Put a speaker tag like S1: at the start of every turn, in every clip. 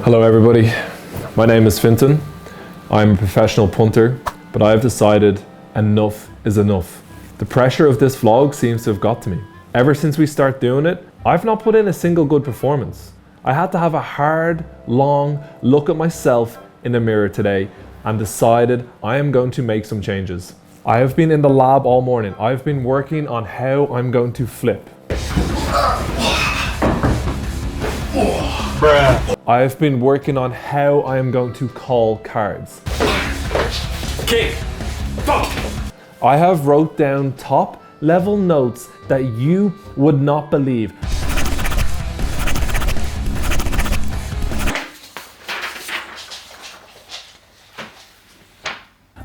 S1: Hello everybody, my name is Fintan. I'm a professional punter, but I've decided enough is enough. The pressure of this vlog seems to have got to me. Ever since we start doing it, I've not put in a single good performance. I had to have a hard, long look at myself in the mirror today and decided I am going to make some changes. I have been in the lab all morning. I've been working on how I'm going to flip. I've been working on how I am going to call cards.
S2: Kick! Fuck!
S1: I have wrote down top level notes that you would not believe.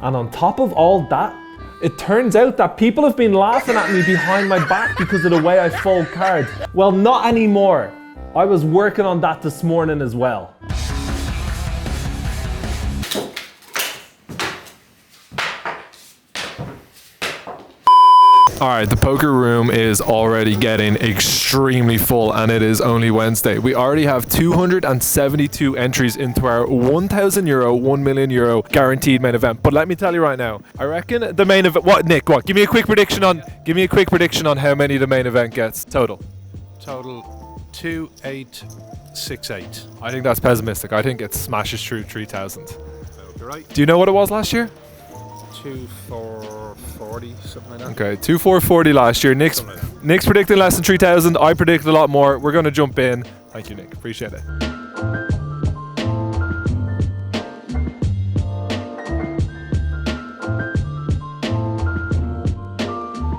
S1: And on top of all that, it turns out that people have been laughing at me behind my back because of the way I fold cards. Well, not anymore. I was working on that this morning as well. Alright, the poker room is already getting extremely full and it is only Wednesday. We already have 272 entries into our €1,000, €1 million guaranteed main event. But let me tell you right now, I reckon the main event, what Nick, what? Give me a quick prediction on how many the main event gets total.
S3: Total 2868.
S1: I think that's pessimistic. I think it smashes through 3,000.
S3: You're right.
S1: Do you know what it was last year?
S3: 2440, something like that.
S1: Okay, 2440 last year. Nick's predicting less than 3,000. I predicted a lot more. We're going to jump in. Thank you, Nick. Appreciate it.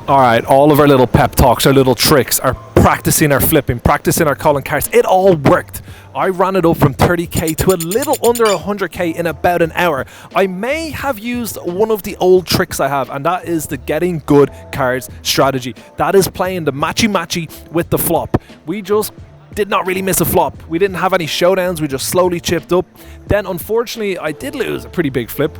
S1: All right, all of our little pep talks, our little tricks, our practicing our flipping, practicing our calling cards, it all worked. I ran it up from 30k to a little under 100k in about an hour. I may have used one of the old tricks I have, and that is the getting good cards strategy. That is playing the matchy with the flop. We just did not really miss a flop. We didn't have any showdowns, we just slowly chipped up. Then unfortunately, I did lose a pretty big flip.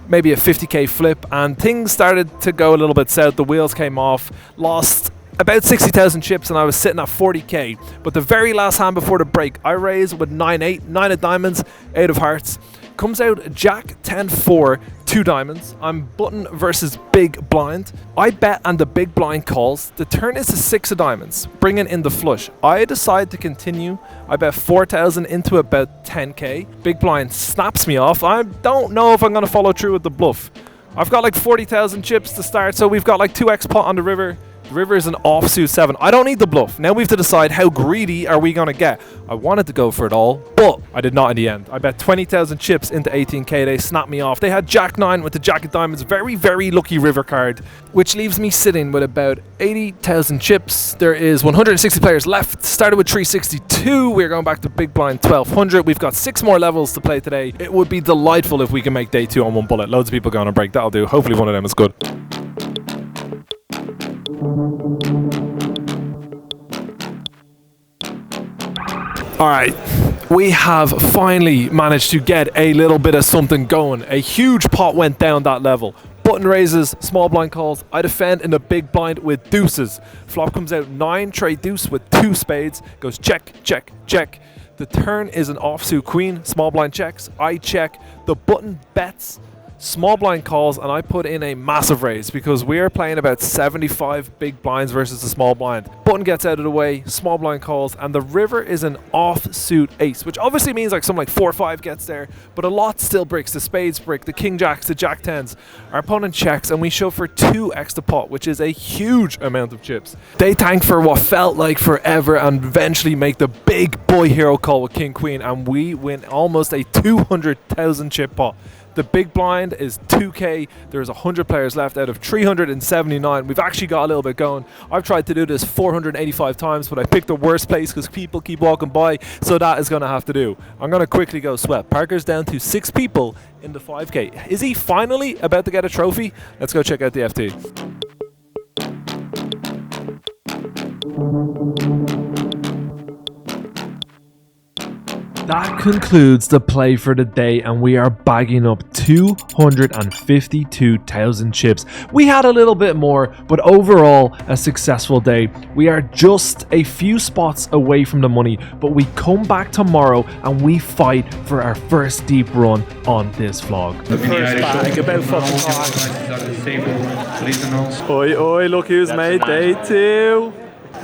S1: Maybe a 50k flip, and things started to go a little bit south. The wheels came off, lost about 60,000 chips, and I was sitting at 40k. But the very last hand before the break, I raised with 9-8, 9 of diamonds, 8 of hearts. Comes out Jack 10-4, 2 diamonds. I'm button versus big blind. I bet and the big blind calls. The turn is a 6 of diamonds, bringing in the flush. I decide to continue. I bet 4,000 into about 10k. Big blind snaps me off. I don't know if I'm going to follow through with the bluff. I've got like 40,000 chips to start, so we've got like 2x pot on the river. The river is an offsuit 7. I don't need the bluff. Now we have to decide how greedy are we going to get. I wanted to go for it all, but I did not in the end. I bet 20,000 chips into 18k. They snapped me off. They had Jack 9 with the Jack of Diamonds. Very, very lucky river card, which leaves me sitting with about 80,000 chips. There is 160 players left. Started with 362. We're going back to big blind 1200. We've got 6 more levels to play today. It would be delightful if we can make day 2 on one bullet. Loads of people going on break. That'll do. Hopefully one of them is good. Alright, we have finally managed to get a little bit of something going. A huge pot went down that level. Button raises, small blind calls. I defend in the big blind with deuces. Flop comes out 9, trade deuce with 2 spades. Goes check, check, check. The turn is an offsuit queen. Small blind checks. I check. The button bets. Small blind calls, and I put in a massive raise because we are playing about 75 big blinds versus the small blind. Button gets out of the way, small blind calls, and the river is an offsuit ace, which obviously means like something like 4 or 5 gets there, but a lot still breaks. The spades break, the king jacks, the jack 10s. Our opponent checks, and we shove for 2 extra pot, which is a huge amount of chips. They tank for what felt like forever and eventually make the big boy hero call with king queen, and we win almost a 200,000 chip pot. The big blind is 2k. There's 100 players left out of 379. We've actually got a little bit going. I've tried to do this 485 times, but I picked the worst place because people keep walking by, so that is going to have to do. I'm going to quickly go sweat. Parker's down to 6 people in the 5k. Is he finally about to get a trophy? Let's go check out the FT. That concludes the play for the day, and we are bagging up 252,000 chips. We had a little bit more, but overall a successful day. We are just a few spots away from the money, but we come back tomorrow and we fight for our first deep run on this vlog.
S2: The first bag, about fucking time. Oi, oi, look who's made day 2.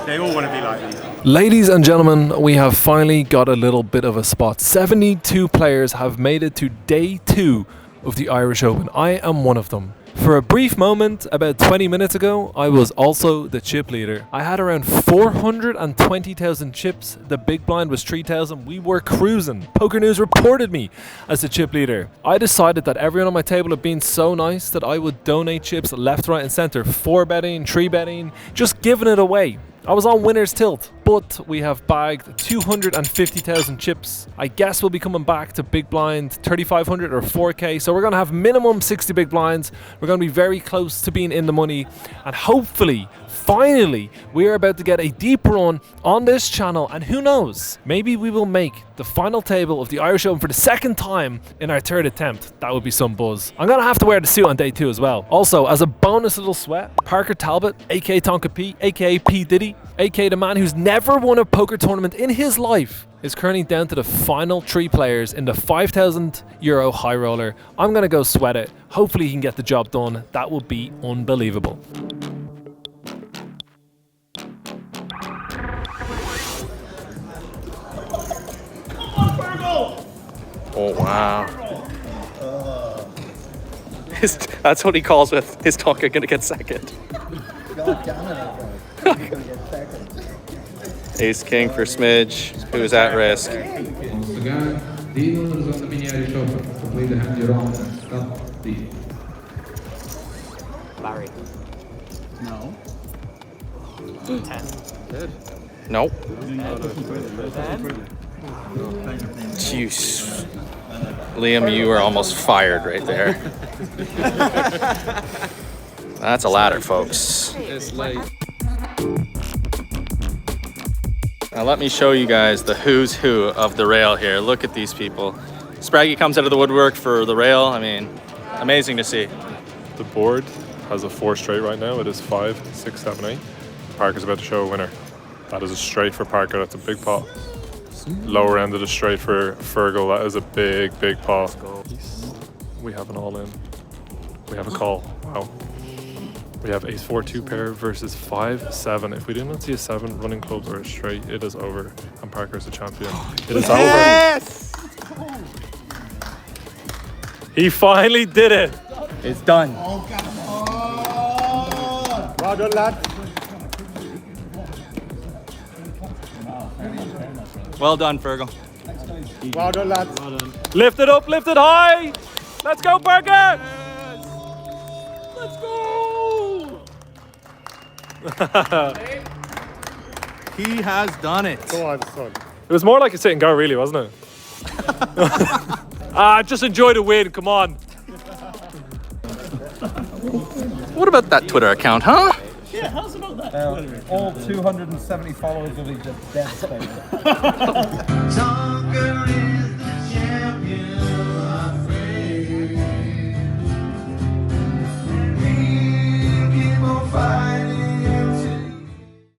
S3: They all want to be like me.
S1: Ladies and gentlemen, we have finally got a little bit of a spot. 72 players have made it to day 2 of the Irish Open. I am one of them. For a brief moment, about 20 minutes ago, I was also the chip leader. I had around 420,000 chips. The big blind was 3,000. We were cruising. Poker News reported me as the chip leader. I decided that everyone on my table had been so nice that I would donate chips left, right and center. 4 betting, 3 betting, just giving it away. I was on winner's tilt, but we have bagged 250,000 chips. I guess we'll be coming back to big blind 3,500 or 4K. So we're going to have minimum 60 big blinds. We're going to be very close to being in the money. And hopefully, finally, we are about to get a deep run on this channel. And who knows, maybe we will make the final table of the Irish Open for the second time in our 3rd attempt. That would be some buzz. I'm going to have to wear the suit on day 2 as well. Also, as a bonus little sweat, Parker Talbot, aka Tonka P, aka P Diddy, aka the man who's never won a poker tournament in his life, is currently down to the final 3 players in the €5,000 high roller. I'm going to go sweat it. Hopefully he can get the job done. That would be unbelievable.
S4: Oh, wow. That's what he calls with his Tonka gonna get second.
S5: God damn it, gonna get second.
S4: Ace King for Smidge, who's at risk.
S6: Once again, dealers on the mini Irish Open. Complete the hand you're on and stop the.
S2: Barry.
S5: No.
S2: 10.
S4: Nope.
S2: 10.
S4: Jeez. Liam, you were almost fired right there. That's a ladder, folks.
S3: It's late.
S4: Now let me show you guys the who's who of the rail here. Look at these people. Spraggy comes out of the woodwork for the rail. I mean, amazing to see.
S7: The board has a 4 straight right now. It is 5, 6, 7, 8. Parker's about to show a winner. That is a straight for Parker. That's a big pot. Lower end of the straight for Fergal. That is a big, big pot. We have an all in. We have a call. Wow. We have ace 4 2 pair versus 5 7. If we do not see a 7 running clubs or a straight, it is over. And Parker's the champion. It is
S2: Yes!
S7: over. He finally did it.
S4: It's done.
S2: Well done, lad.
S4: Well done, Fergal.
S2: Well done, lads.
S7: Lift it up, lift it high. Let's go, Parker. Let's go.
S4: He has done it.
S2: Go on, son.
S7: It was more like a sit and go, really, wasn't it? Just enjoy the win. Come on.
S4: What about that Twitter account, huh?
S5: Yeah, how's about that? All 270 followers will be just dead.